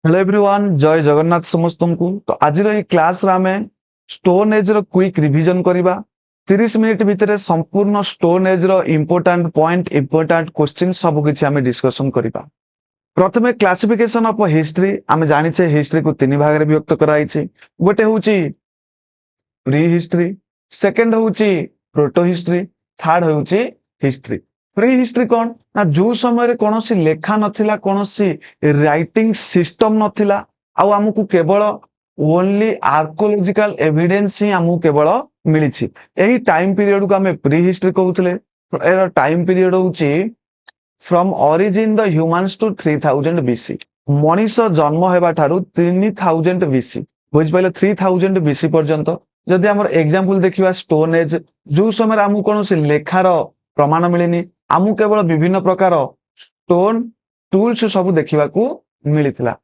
Hello everyone जय जगन्नाथ समस्त को तो आज क्लास रे आमे स्टोन एज रो क्विक रिवीजन करबा 30 मिनिट भितर संपूर्ण स्टोन एज रो इंपोर्टेंट पॉइंट इंपोर्टेंट क्वेश्चन सब किछि आमे डिस्कशन करबा। प्रथमे क्लासिफिकेशन ऑफ हिस्ट्री आमे जानि छे हिस्ट्री को तीन भाग रे विभक्त कराई छै। गोटे होउची प्री हिस्ट्री, सेकंड होउची प्रोटो हिस्ट्री, थर्ड होउची हिस्ट्री। प्री हिस्ट्री कौन ना जो समय कौन सी लेखा नथिला कौन सी राइटिंग सिस्टम नथिला आउ हमकु केवल ओनली आर्कोलॉजिकल एविडेंस ही हमकु केवल मिली छी। एही टाइम पीरियड को हमें प्री हिस्ट्री कहउतले। एरो टाइम पीरियड होउची from origin the humans to 3000 BC. मनीष जन्म हेबा ठारू 3000 बीसी बुझ पाइले 3000 बीसी पर्यंत। जदि हमर एग्जांपल देखिबा स्टोन एज जो समय हमकु कोन से लेखार प्रमाण मिलेनी आमु केवल विभिन्न प्रकार स्टोन टूल्स सब देखा मिलता।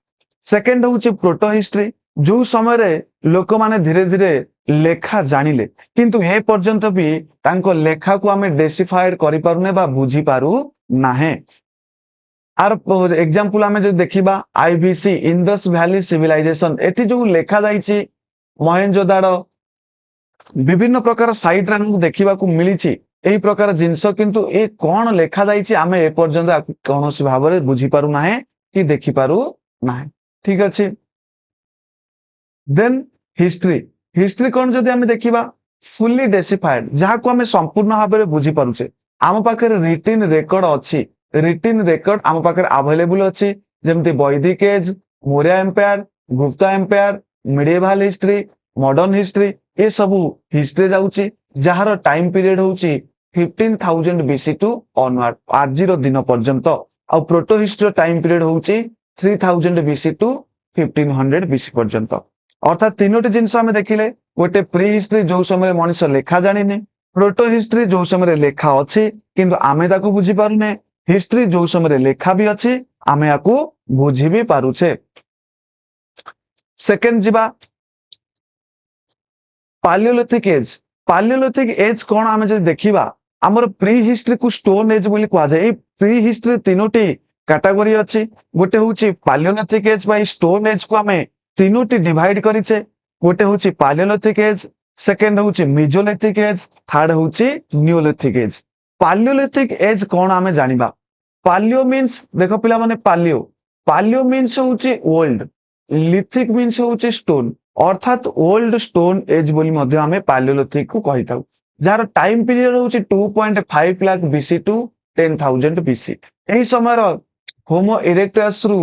सेकेंड हूँ प्रोटो हिस्ट्री जो समय रे लोक माने धीरे धीरे लेखा जानिले किंतु ए पर्यंत भी तांको लेखा को आमे डेसिफाइड करि पारुने बा बुझी पारु नाहे। आर एग्जांपल आमे जो देखिबा आईबीसी इंडस वैली सिविलाइजेशन एठी जो लेखा जाईची मोहेंजोदाड़ो विभिन्न प्रकार साइट रे हमकु देखिबा को मिलिची एही प्रकार जिंस किंतु ए कोन लेखा जाईची आमे ए पर्यंत कोनोसी भाबरे बुझी पारु नाहे कि देखि पारु नाहे। ठीक अछि। देन हिस्ट्री हिस्ट्री कोन जदि आमे देखिबा फुल्ली डेसिफाइड जहा को आमे संपूर्ण भाबरे बुझी पारुचे आम पाखे रिटिन रेकर्ड अछि। रिटिन रेकर्ड आम पाखे अवेलेबल अछि जेमति Vedic age, Maurya empire, Gupta empire, medieval history, modern history ए सबु हिस्ट्री जाउची जहार टाइम पीरियड होउची 15000 बीसी टू ऑनवर्ड आज रो दिन पर्यंत। आ प्रोटो हिस्ट्री टाइम पीरियड होउची 3000 बीसी टू 1500 बीसी पर्यंत। अर्थात तीनोटी जिंस आमे देखिले गोटे प्री हिस्ट्री जो समय मनुष्य लेखा जानिने, प्रोटो हिस्ट्री जो समय लेखा अछि किंतु आमे ताको बुझी पारुने, हिस्ट्री जो समय लेखा भी अछि आमे याको बुझी भी पारुछे। सेकंड जिबा पालियोलिथिक एज। पालियोलिथिक एज कौन आमे जो देखिबा हमर प्री हिस्ट्री को स्टोन एज बोली कहा जाय। प्री हिस्ट्री तीनोटी कैटेगरी अछि। गोटे होउची paleolithic age by stone age को हमें तीनोटी डिवाइड करिचे। गोटे होउची पालियोलिथिक एज, सेकंड होउची मेसोलिथिक एज, थर्ड होउची नियोलिथिक एज। पालियोलिथिक एज कौन आमे जानिबा। पालियो मीन्स देखो पिला माने पालियो पालियो मीन्स होउची ओल्ड, लिथिक मीन्स होउची स्टोन अर्थात ओल्ड स्टोन एज बोली मध्य हमें पालियोलिथिक को कहिताउ जार टाइम पीरियड होउची 2.5 लाख बीसी टू 10000 बीसी। एही समय रो होमो इरेक्टस रु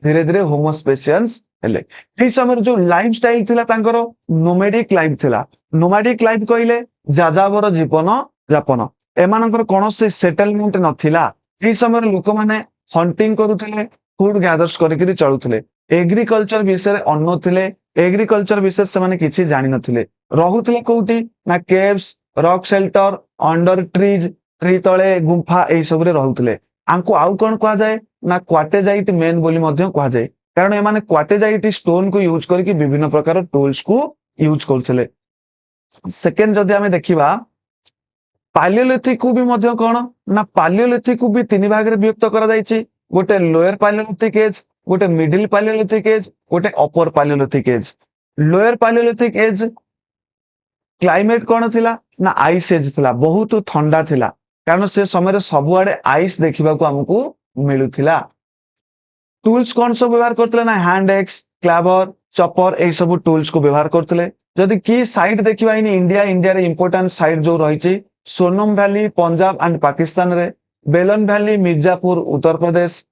धीरे धीरे होमो स्पेसियंस हेले। एही समय जो लाइफ स्टाइल थिला तांकर नोमैडिक लाइफ थिला। नोमैडिक लाइफ कहिले जाजाबर जीवन यापन एमानकर कोनोसी सेटलमेंट नथिला। एही समय लोक माने हंटिंग करूथिले, फूड गैदर्स करिकरी चलुथिले, एग्रीकल्चर विषय रे अन्न थिले, एग्रीकल्चर विषय से माने किछि जानि नथिले। रहुथिले कोउटी ना caves, rock shelter, under trees, tree तळे गुंफा एही सब रे रहुथिले। आंको आउ कोन कहा जाय ना क्वाटेजाइट मेन बोली मध्य कहा जाय कारण ए माने क्वाटेजाइट स्टोन को यूज करके विभिन्न प्रकार टूल्स को यूज करथिले। सेकंड जदि हमें देखिबा पालियोलिथिक को भी मध्य कोन ना पालियोलिथिक को भी तीन भाग रे विभक्त करा जायछि। गोटे लोअर पालियोलिथिक एज, गोटे मिडिल पालियोलिथिक एज, गोटे upper palaeolithic age. Lower palaeolithic age climate कौन थिला ना आइस एज थिला, बहुत ठंडा थिला कारण से समय सबुआडे आइस देखा हमको मिलुथिला। टूल्स कौन सब व्यवहार करते ना हैंड एक्स, क्लावर, चपर ए सब टूल्स को व्यवहार करते। जदि की साइट देखिबा इन इंडिया इंडिया रे इंपोर्टेंट साइट जो रही सोनम वैली पंजाब एंड पाकिस्तान रे, बेलन वैली मिर्जापुर उत्तर प्रदेश,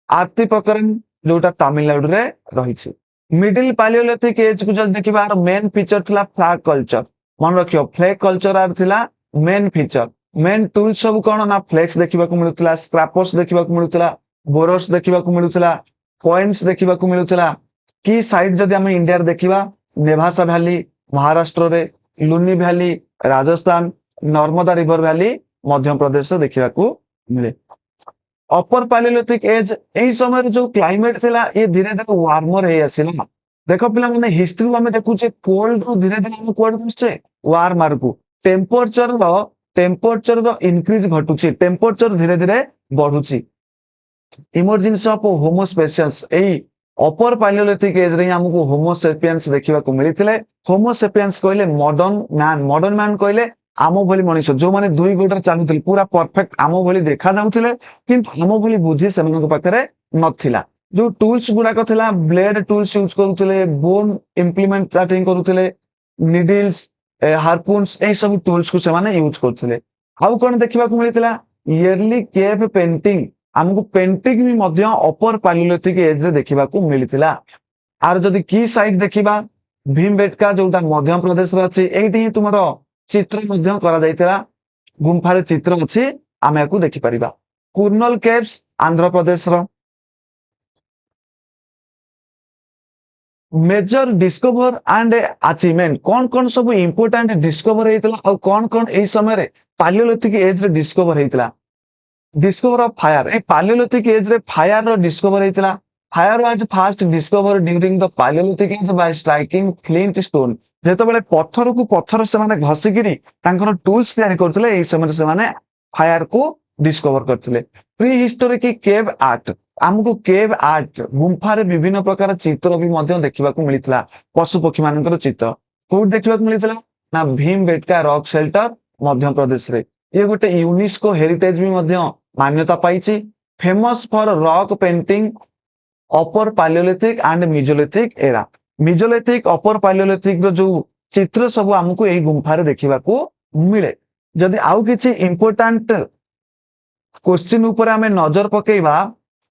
आरती पकरन जोटा तमिलनाडु रे रही। मिडिल पालियोलिथिक एज को जब देखिबा मेन फीचर थिला फ्लैग कल्चर। मन रखियो फ्लैग कल्चर आर थिला मेन फीचर। मेन टूल सब कौन ना फ्लेक्स देखा मिलूला, स्क्रैपर्स देखा मिलूला, बोरस देखा मिलूला, कॉइन्स देखा मिलूला। की साइट जदि आम इंडिया देखा नेभासा वैली महाराष्ट्र रे, Luni valley Rajasthan, Narmada river valley Madhya Pradesh देखा मिले। अपर पालियोलिथिक एज एही समय जो क्लाइमेट थिला ये धीरे धीरे वार्मर हे आसिला। देखो पिला माने हिस्ट्री को हमें देखुचे कोल्ड रु धीरे धीरे हम कोड पहुंचे वार्मर को। टेम्परेचर रो इंक्रीज घटुची, टेम्परेचर धीरे धीरे बढ़ुची। इमर्जेंसी ऑफ होमो स्पेसियस एही अपर पालियोलिथिक एज रे हमको होमोसेपियंस देखा मिलते। होमोसेपियंस कहले मॉडर्न मैन कहले आम भली मनीष जो माने दुई गोड़े चलुते पूरा परफेक्ट आम भली देखा जाउथिले किंतु आम भली बुद्धि से पाखे नथिला। जो टूल्स गुड़ाक थिला ब्लेड टूल्स यूज करुले, बोन इम्प्लीमेंट करुले, निडल्स हार्पुन्स ए सब टूल्स को से माने यूज करथिले। आउ कोन देखिबा को मिलितला इयरली केव पेंटिंग हमको पेंटिंग भी मध्य अपर पालियोलिथिक एज रे देखिबा को मिलितला। आर जदि की साइट देखिबा भीमबेटका जोटा मध्य प्रदेश रे अछि एठी ही तुमरो चित्र मध्य करा जायतिला गुंफा रे चित्र अछि आमे को देखि परिबा। कुर्नल केव्स आंध्र प्रदेश रो। मेजर डिस्कवर एंड अचीवमेंट कौन कौन सब इंपोर्टेंट डिस्कवर हेतला और कौन कौन ए समय रे पालियोलिथिक एज रे डिस्कवर हेतला। डिस्कवर ऑफ फायर ए पालियोलिथिक एज रे फायर रो डिस्कवर हेतला। Fire was first discover during the palaeolithic age by striking flint stone जेते बेले पत्थर को पत्थर से माने घसी गिरी तांकर टूल्स तैयारी करथिले ए समय से माने फायर को डिस्कवर करथिले। प्री हिस्टोरिक केव आर्ट हमको केव आर्ट गुंफा रे विभिन्न प्रकार चित्र भी मध्य देखिबा को मिलितला। पशु पक्षी मानकर चित्र कोड देखिबा को मिलितला ना भीमबेटका रॉक शेल्टर मध्य प्रदेश रे। ये गोटे यूनेस्को हेरिटेज भी मध्य मान्यता पाइछि। Famous for rock painting upper palaeolithic and mesolithic era. Mesolithic upper palaeolithic रो जो चित्र सब हमको एही गुंफा रे देखिबा को मिले। जदि आउ किछि इंपोर्टेंट क्वेश्चन ऊपर हमें नजर पकेइबा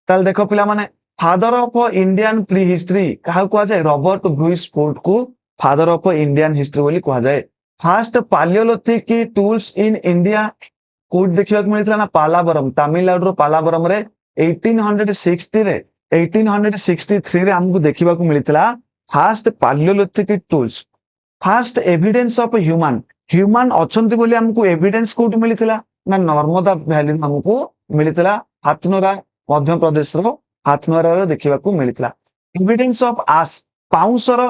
ताल देखो पिला माने father of Indian pre history कहा को जाय रॉबर्ट ब्रुइस फोर्ड को फादर ऑफ इंडियन हिस्ट्री बोली कहा जाय। First palaeolithic tools in India code देखिबा को मिलथला ना पालावरम तमिलनाडु रो पालावरम रे 1860 रे 1863 रे हमको देखिबा को मिलथला first palaeolithic tools. First evidence of human अछंती बोली हमको एविडेंस कोड मिलथला ना नर्मदा वैली हमको मिलथला हाथनोरा मध्य प्रदेश रो हाथनोरा रे देखिबा को मिलथला। एविडेंस ऑफ आस पाउसर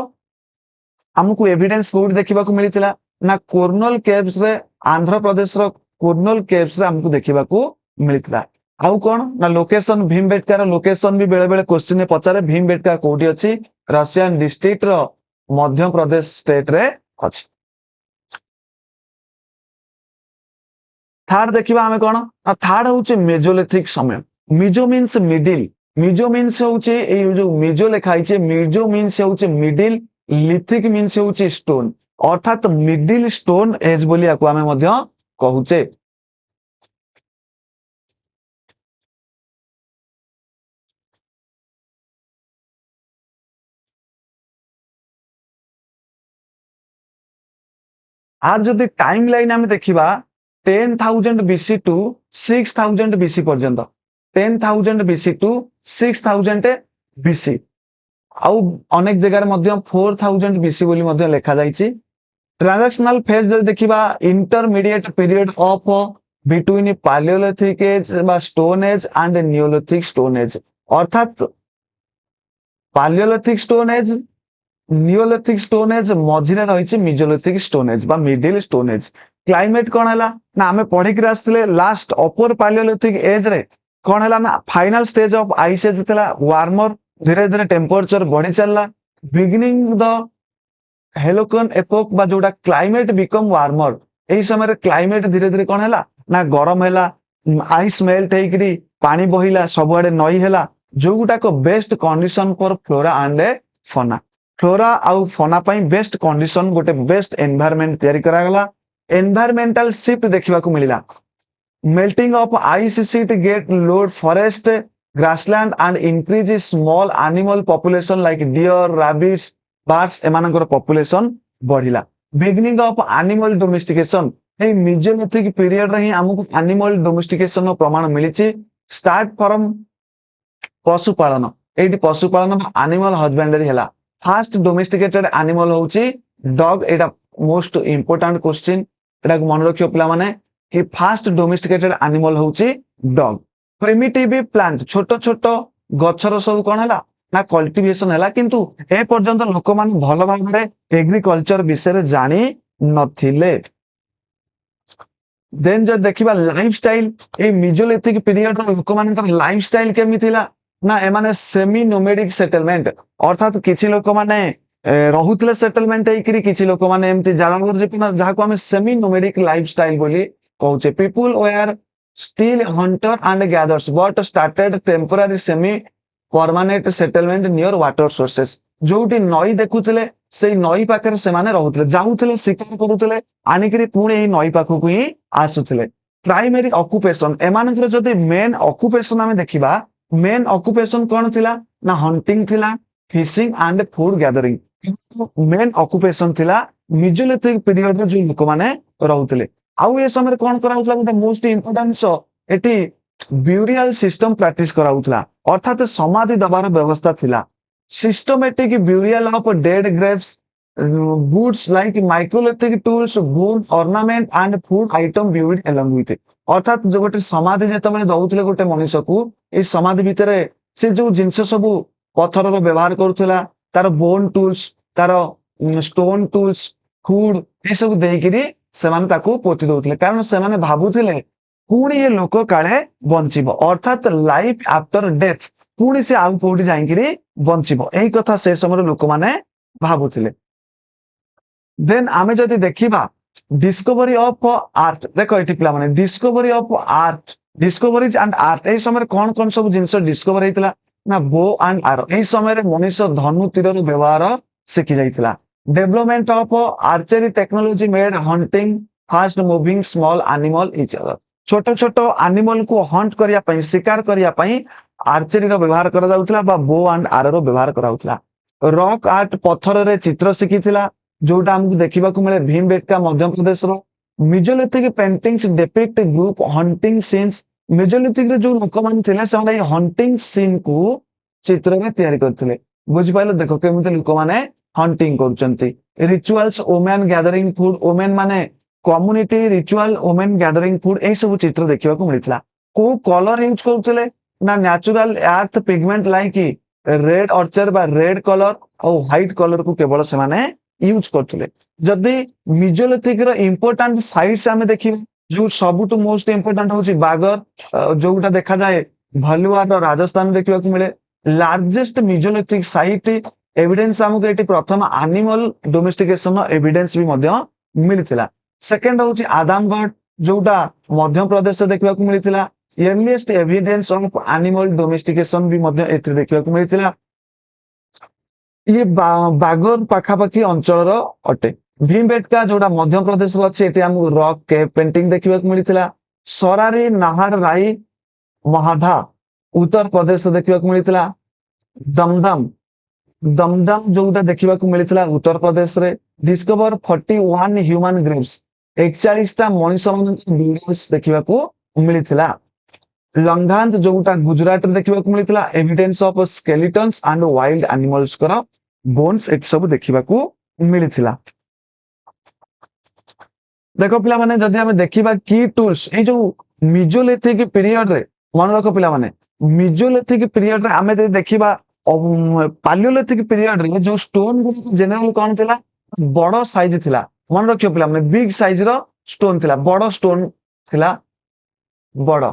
हमको एविडेंस कोड देखिबा को मिलथला ना कुर्नल केव्स रे आंध्र प्रदेश रो कुर्नल केव्स रे हमको देखिबा को मिलथला। आउ कोन ना लोकेशन भीमबेटका रो लोकेशन भी बेले बेले क्वेश्चन में पचारे भीमबेटका कोठी अछि रशियन डिस्ट्रिक्ट रो मध्य प्रदेश स्टेट रे अछि। थर्ड देखिबा हमें कोन ना थर्ड होचे मेसोलिथिक समय। Mizo means middle Mizo means होचे ए जो मिजो लिखाई छे मिजो मीन्स होचे मिडिल लिथिक मीन्स होचे स्टोन अर्थात मिडिल स्टोन एज बोली आको हमें मध्य कहूचे। आर जदि टाइम लाइन हमें देखिबा 10,000 BC टू 6,000 BC पर्यंत 10,000 BC टू 6,000 BC आउ अनेक जगह मध्य 4,000 BC बोली मध्य लिखा जाइछि। ट्रांजैक्शनल फेज जदि देखिबा intermediate period of between palaeolithic age बा stone age and neolithic stone age अर्थात palaeolithic stone age neolithic stone age मझिरे रहिछि मेसोलिथिक स्टोन एज बा मिडिल स्टोन एज। क्लाइमेट कोन हला ना हमें पढ़ी के आस्थिले लास्ट अपर पालियोलिथिक एज रे कोन हला ना final stage of ice age थिला वार्मर धीरे धीरे टेम्परेचर बढ़ी चलला बिगिनिंग द हेलोकन एपोक बा जोटा क्लाइमेट बिकम वार्मर एही समय रे क्लाइमेट धीरे धीरे कोन हला ना गरम हला आइस मेल्ट हेकरी पानी बहिला सबआडे नई हला जोगुटा को best condition for flora and fauna. Flora आउ फौना पई बेस्ट कंडीशन गोटे बेस्ट एनवायरनमेंट तयारी करा गला। एनवायरमेंटल शिफ्ट देखिबा को मिलिला melting of ice sheet get load forest grassland and increase small animal population like deer rabbits birds एमानकर पॉपुलेशन बढ़िला। बिगिनिंग ऑफ एनिमल डोमेस्टिकेशन ए मेसोलिथिक पीरियड रे ही हमको एनिमल डोमेस्टिकेशन नो प्रमाण मिलिछि। स्टार्ट फ्रॉम पशुपालन एठी पशुपालन एनिमल हस्बेंडरी हला। फर्स्ट डोमेस्टिकेटेड एनिमल होची डॉग एटा मोस्ट इंपोर्टेंट क्वेश्चन एटा मन रखियो पिला माने कि फर्स्ट डोमेस्टिकेटेड एनिमल होची डॉग। प्रिमिटिव प्लांट छोटो छोटो गछर सब कोन हला ना कल्टीवेशन हला किंतु ए पर्यंत लोक मान भलो भाबरे एग्रीकल्चर विषय रे जानि नथिले। देन जो देखिबा लाइफस्टाइल ए मेसोलिथिक पीरियड रो लोक मानकर लाइफस्टाइल केमि थिला ନା ଏମାନେ ସେମି ନୋମେଡିକ ସେଟଲମେଣ୍ଟ ଅର୍ଥାତ୍ କିଛି ଲୋକମାନେ ରହୁଥିଲେ ସେଟଲମେଣ୍ଟ ହେଇକିରି କିଛି ଲୋକମାନେ ଏମିତି ଜାଳଙ୍ଗର ଜୀବନ ଯାହାକୁ ଆମେ ସେମି ନୋମେଡିକ ଲାଇଫଷ୍ଟାଇଲ ବୋଲି କହୁଛେ people were still hunter and gatherers but started temporary semi permanent settlement near water sources ଯୋଉଠି ନଈ ଦେଖୁଥିଲେ ସେଇ ନଈ ପାଖରେ ସେମାନେ ରହୁଥିଲେ ଯାଉଥିଲେ ଶିକାର କରୁଥିଲେ ଆଣିକିରି ପୁଣି ଏଇ ନଈ ପାଖକୁ ହିଁ ଆସୁଥିଲେ ପ୍ରାଇମେରୀ ଅକୁପେସନ ଏମାନଙ୍କର ଯଦି ମେନ୍ ଅକୁପେସନ ଆମେ ଦେଖିବା ମେନ୍ ଅକୁପେସନ କଣ ଥିଲା ନା ହଣ୍ଟିଂ ଥିଲା fishing and food gathering main occupation ଥିଲା ମିଜୋଲିଥିକ ପିରିୟଡରେ ଯୋଉ ଲୋକମାନେ ରହୁଥିଲେ ଆଉ ଏ ସମୟରେ କଣ କରାଉଥିଲା ଗୋଟେ ମୋଷ୍ଟ ଇମ୍ପୋର୍ଟାଣ୍ଟ ଏଠି ବ୍ୟୁରିଆଲ ସିଷ୍ଟମ ପ୍ରାକ୍ଟିସ କରାଉଥିଲା ଅର୍ଥାତ ସମାଧି ଦବାର ବ୍ୟବସ୍ଥା ଥିଲା systematic burial of dead graves goods like microlithic tools wood ornament and food item viewed along with it ଅର୍ଥାତ ଯୋଉ ଗୋଟେ ସମାଧି ଯେତେବେଳେ ଦଉଥିଲେ ଗୋଟେ ମଣିଷକୁ ଏଇ ସମାଧି ଭିତରେ ସେ ଯୋଉ ଜିନିଷ ସବୁ ପଥରର ବ୍ୟବହାର କରୁଥିଲା ତାର ବୋନ ଟୁଲ୍ସ ତାର ଷ୍ଟୋନ ଟୁଲ୍ସ ଫୁଡ ଏସବୁ ଦେଇକିରି ସେମାନେ ତାକୁ ପୋତି ଦଉଥିଲେ କାରଣ ସେମାନେ ଭାବୁଥିଲେ ପୁଣି ଏ ଲୋକ କାଳେ ବଞ୍ଚିବ ଅର୍ଥାତ ଲାଇଫ ଆଫ୍ଟର ଡେଥ ପୁଣି ସେ ଆଉ କୋଉଠି ଯାଇକିରି ବଞ୍ଚିବ ଏଇ କଥା ସେ ସମୟରେ ଲୋକମାନେ ଭାବୁଥିଲେ ଦେନ୍ ଆମେ ଯଦି ଦେଖିବା ଡିସ୍କଭରି ଅଫ ଆର୍ଟ ଦେଖ ଏଠି ପିଲାମାନେ discovery of art discoveries and art ଏଇ ସମୟରେ କଣ କଣ ସବୁ ଜିନିଷ ଡିସ୍କଭର ହେଇଥିଲା ନା ବୋ ଆଣ୍ଡ ଆର ଏଇ ସମୟରେ ମଣିଷ ଧନୁ ତୀରର ବ୍ୟବହାର ଶିଖି ଯାଇଥିଲା development of archery technology made hunting fast moving small animal each other ଛୋଟ ଛୋଟ ଆନିମଲ କୁ ହଣ୍ଟ କରିବା ପାଇଁ ଶିକାର କରିବା ପାଇଁ ଆର୍ଚେରୀର ବ୍ୟବହାର କରାଯାଉଥିଲା ବା ବୋ ଆଣ୍ଡ ଆରର ବ୍ୟବହାର କରାଯାଉଥିଲା ରକ୍ ଆର୍ଟ ପଥରରେ ଚିତ୍ର ଶିଖିଥିଲା ଯୋଉଟା ଆମକୁ ଦେଖିବାକୁ ମିଳେ ଭୀମବେଟକା ମଧ୍ୟପ୍ରଦେଶର ମିଜୋଲିଥିକ ପେଣ୍ଟିଂସ ଡେପିକ୍ଟ ଗ୍ରୁପ ହଣ୍ଟିଂ ସିନ୍ସ ମିଜୋଲିଥିକରେ ଯୋଉ ଲୋକମାନେ ଥିଲେ ସେମାନେ ଏଇ ହଣ୍ଟିଂ ସିନ୍ କୁ ଚିତ୍ରରେ ତିଆରି କରିଥିଲେ ବୁଝିପାରିଲେ ଦେଖ କେମିତି ଲୋକମାନେ ହଣ୍ଟିଂ କରୁଛନ୍ତି rituals women gathering food women ମାନେ community ritual women gathering food ଏଇ ସବୁ ଚିତ୍ର ଦେଖିବାକୁ ମିଳିଥିଲା କୋଉ କଲର ୟୁଜ କରୁଥିଲେ ନା natural earth pigment like red ochre ବା ରେଡ କଲର ଆଉ ହ୍ୱାଇଟ କଲର କୁ କେବଳ ସେମାନେ ୟୁଜ କରୁଥିଲେ ଯଦି ମିଜୋଲିଥିକ ଇମ୍ପୋର୍ଟାଣ୍ଟ ସାଇଟ୍ସ ଆମେ ଦେଖିବା ଯୋଉ ସବୁଠୁ ମୋଷ୍ଟ ଇମ୍ପୋର୍ଟାଣ୍ଟ ହଉଛି ବାଗର ଯୋଉଟା ଦେଖାଯାଏ ଭଲୁଆର ରାଜସ୍ଥାନ ଦେଖିବାକୁ ମିଳେ ଲାର୍ଜେଷ୍ଟ ମିଜୋଲିଥିକ ସାଇଟ ଏଭିଡେନ୍ସ ଆମକୁ ଏଠି ପ୍ରଥମ ଆନିମଲ ଡୋମେଷ୍ଟିକେସନ ଏଭିଡେନ୍ସ ବି ମଧ୍ୟ ମିଳିଥିଲା ସେକେଣ୍ଡ ହଉଛି ଆଦାମଗଡ଼ ଯୋଉଟା ମଧ୍ୟପ୍ରଦେଶରେ ଦେଖିବାକୁ ମିଳିଥିଲା earliest evidence of animal domestication ବି ମଧ୍ୟ ଏଥିରେ ଦେଖିବାକୁ ମିଳିଥିଲା ଇଏ ବାଗର ପାଖାପାଖି ଅଞ୍ଚଳର ଅଟେ ଭୀମବେଟକା ଯୋଉଟା ମଧ୍ୟପ୍ରଦେଶର ଅଛି ଏଠି ଆମକୁ ରକ୍ କେଭ୍ ପେଣ୍ଟିଂ ଦେଖିବାକୁ ମିଳିଥିଲା ସରାରୀ ନାହାର ରାଇ ମହାଧା ଉତ୍ତର ପ୍ରଦେଶ ଦେଖିବାକୁ ମିଳିଥିଲା ଦମଦମ ଦମଦମ ଯୋଉଟା ଦେଖିବାକୁ ମିଳିଥିଲା ଉତ୍ତର ପ୍ରଦେଶରେ ଡିସ୍କଭର 41 ହ୍ୟୁମାନ ଗ୍ରେଭ୍ସ 41ଟା ମଣିଷ ମାନଙ୍କ ବ୍ୟୁରିଆଲ୍ସ ଦେଖିବାକୁ ମିଳିଥିଲା ଲଙ୍ଘାନ୍ତ ଯୋଉଟା ଗୁଜରାଟରେ ଦେଖିବାକୁ ମିଳିଥିଲା evidence of skeletons and wild ଆନିମଲ୍ସଙ୍କର ବୋନ୍ସ ଏଠି ସବୁ ଦେଖିବାକୁ ମିଳିଥିଲା ଦେଖ ପିଲାମାନେ ଯଦି ଆମେ ଦେଖିବା କି ଟୁଲ୍ସ ଏଇ ଯୋଉ ମିଜୋଲିଥିକ ପିରିୟଡରେ ମନେ ରଖ ପିଲାମାନେ ମିଜୋଲିଥିକ ପିରିୟଡରେ ଆମେ ଯଦି ଦେଖିବା ପାଲିଓଲିଥିକ ପିରିୟଡରେ ଯୋଉ ଷ୍ଟୋନ ଗୁଡିକ ଜେନେରାଲ କଣ ଥିଲା ବଡ ସାଇଜ ଥିଲା ମନେ ରଖିବ ପିଲାମାନେ ବିଗ ସାଇଜ ର ଷ୍ଟୋନ ଥିଲା ବଡ ଷ୍ଟୋନ ଥିଲା ବଡ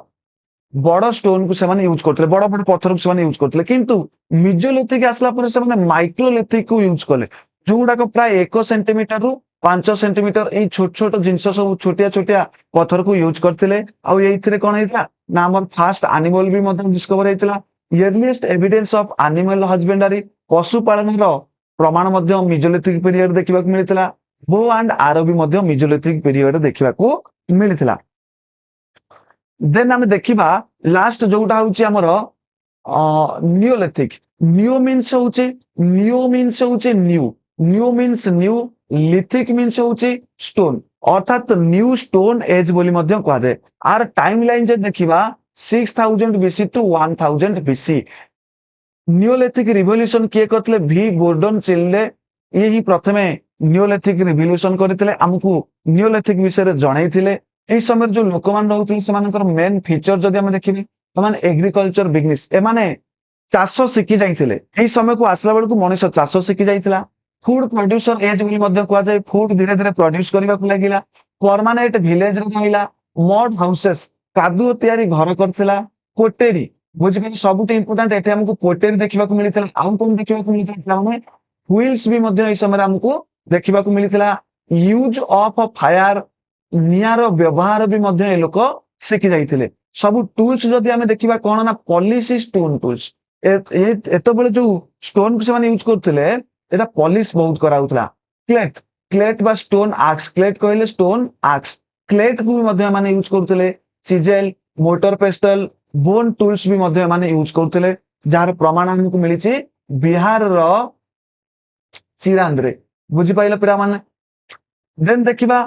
ବଡ ଷ୍ଟୋନ କୁ ସେମାନେ ୟୁଜ କରୁଥିଲେ ବଡ ବଡ ପଥରକୁ ସେମାନେ ୟୁଜ କରୁଥିଲେ କିନ୍ତୁ ମିଜୋଲିଥିକ ଆସିଲା ପରେ ସେମାନେ ମାଇକ୍ରୋଲିଥିକ କୁ ୟୁଜ କଲେ ଯୋଉଗୁଡାକ ପ୍ରାୟ 1 ସେଣ୍ଟିମିଟର ରୁ 5 ସେଣ୍ଟିମିଟର ଏଇ ଛୋଟ ଛୋଟ ଜିନିଷ ସବୁ ଛୋଟିଆ ଛୋଟିଆ ପଥରକୁ ୟୁଜ କରିଥିଲେ ଆଉ ଏଇଥିରେ କଣ ହେଇଥିଲା ନା ଆମର ଫାଷ୍ଟ ଆନିମଲ ବି ମଧ୍ୟ ଡିସ୍କଭର ହେଇଥିଲା ଇୟରଲିଏଷ୍ଟ ଏଭିଡେନ୍ସ ଅଫ ଆନିମଲ ହଜବେଣ୍ଡାରୀ ପଶୁପାଳନର ପ୍ରମାଣ ମଧ୍ୟ ମିଜୋଲିଥିକ ପିରିୟଡ ଦେଖିବାକୁ ମିଳିଥିଲା ବୋ ଆଣ୍ଡ ଆର ବି ମଧ୍ୟ ମିଜୋଲିଥିକ ପିରିୟଡ ଦେଖିବାକୁ ମିଳିଥିଲା ଦେନ୍ ଆମେ ଦେଖିବା ଲାଷ୍ଟ ଯୋଉଟା ହଉଛି ଆମର ନିଓଲିଥିକ ନିଓ ମିନ୍ସ ହଉଛି new means new lithic means होची स्टोन अर्थात न्यू स्टोन एज बोली मध्य कुआजे आर टाइम लाइन जे देखिबा 6000 BC to 1000 BC neolithic revolution किए करथिले भी गोर्डन चिल्ले ये ही प्रथमे नियोलिथिक रिवोल्यूशन करथिले हमकु नियोलिथिक विषय रे जणाइथिले एई समय जो लोकमान रहउथिले सेमानकर मेन फीचर जदि हम देखिबे तमाने एग्रीकल्चर बिजनेस ए माने चाष शिखि जाइथिले एई समय को आसला बेल को मनुष्य चाष शिखि जाइथिला फूड प्रोड्यूसर एज भी मध्य कुआ जाए फूड धीरे धीरे प्रोड्यूस करबा को लागिला परमानेंट विलेज रे रहिला मड हाउसेस कादुओ तयारी घर करथिला कोटेरी बुझिपारे सबुठ इम्पोर्टाट एठी हमकु पोटेरी देखिबाकू मिलितला आउ कोन देखिबाकू मिलितला माने व्हील्स भी मध्ये एई समय हमकु देखिबाकू मिलितला यूज ऑफ फायर नियार व्यवहार भी मध्ये ए लोक शिखि जाइथिले सब टूल्स जदि हमें देखिबा कोन ना पॉलिश स्टोन टूल्स एत बेले जो स्टोन से माने यूज करथिले एटा पॉलिश बहुत कराउतला क्लेट क्लेट बा स्टोन आक्स क्लेट कहले स्टोन आक्स क्लेट को भी मध्ये माने यूज करथिले चिजेल मोटर पेस्टल बोन टूल्स भी मध्ये माने यूज करथिले जार प्रमाण हमकु मिलिछि बिहार रो चिरांद रे बुझि पाइला पिरा माने देन देखिबा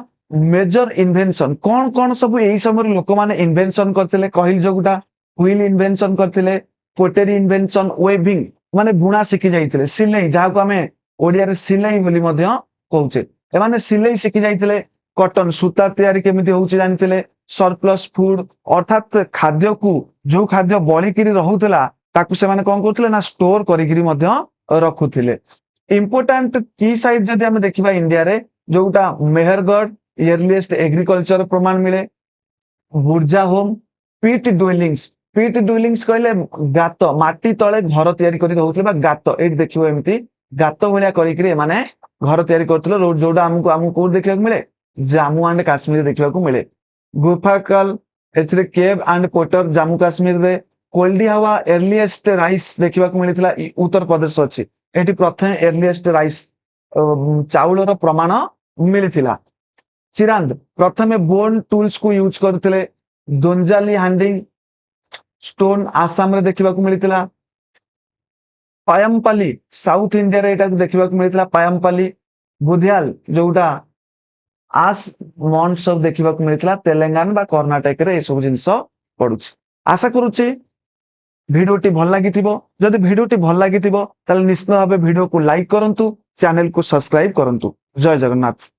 मेजर इन्वेंशन कौन कौन सब एई समय लोक माने इन्वेंशन करथिले कहिल जोगुटा व्हील इन्वेंशन करथिले पोटेरी इन्वेंशन वेबिंग माने बुणा शिखि जाइथिले सिलाई जाहा को हमें ओडिया रे सिलाई बोली मध्ये कहउचे ए माने सिलाई शिखि जाइथिले कॉटन सूता तयारी केमिति होउची जानिथिले सरप्लस फूड अर्थात खाद्य को जो खाद्य बळिकिरी रहुतला ताकू से माने कोन करथिले ना स्टोर करिकिरी मध्ये रखुथिले इंपोर्टेंट की साइड जदि हम देखिबा इंडिया रे जोटा मेहरगढ़ इयरलिएस्ट एग्रीकल्चर प्रमाण मिले बुर्जा होम पीट डुइलिंग्स कहले गात माटी तळे घर तयारी करी रहउथिले बा गात एट देखिबो एमिति गात भलिया करिकिरी माने घर तयारी करथिले रोड जोटा हमकु को देखिबाकू मिले जम्मू एंड काश्मीर देखिबाकू मिले गुफाकल एथरे cave and potter Jammu Kashmir रे कोल्डी हवा एर्लीएस्ट राइस देखिबाकू मिलितला उत्तर प्रदेश अछि एठी प्रथम एर्लीएस्ट राइस चाउलर प्रमाण मिलिथिला चिरांद प्रथमे बोन टूल्स को यूज करथिले दोंजाली हैंडिंग स्टोन आसाम रे देखिबाकू मिलिथिला पायमपाली साउथ इंडिया रे एटा देखिबाकू मिलिथिला पायमपाली बुधियाल जोटा आस मॉन्ट सब देखिबाकू मिलिथिला तेलंगाना बा कर्नाटक रे ए सब जिंस पडुछि आशा करूछि भिडियोटी भल लागिथिबो जदि भिडियोटी भल लागिथिबो ताले निश्चित भाबे भिडियो को लाइक करंतु चैनल को सब्सक्राइब करंतु जय जगन्नाथ।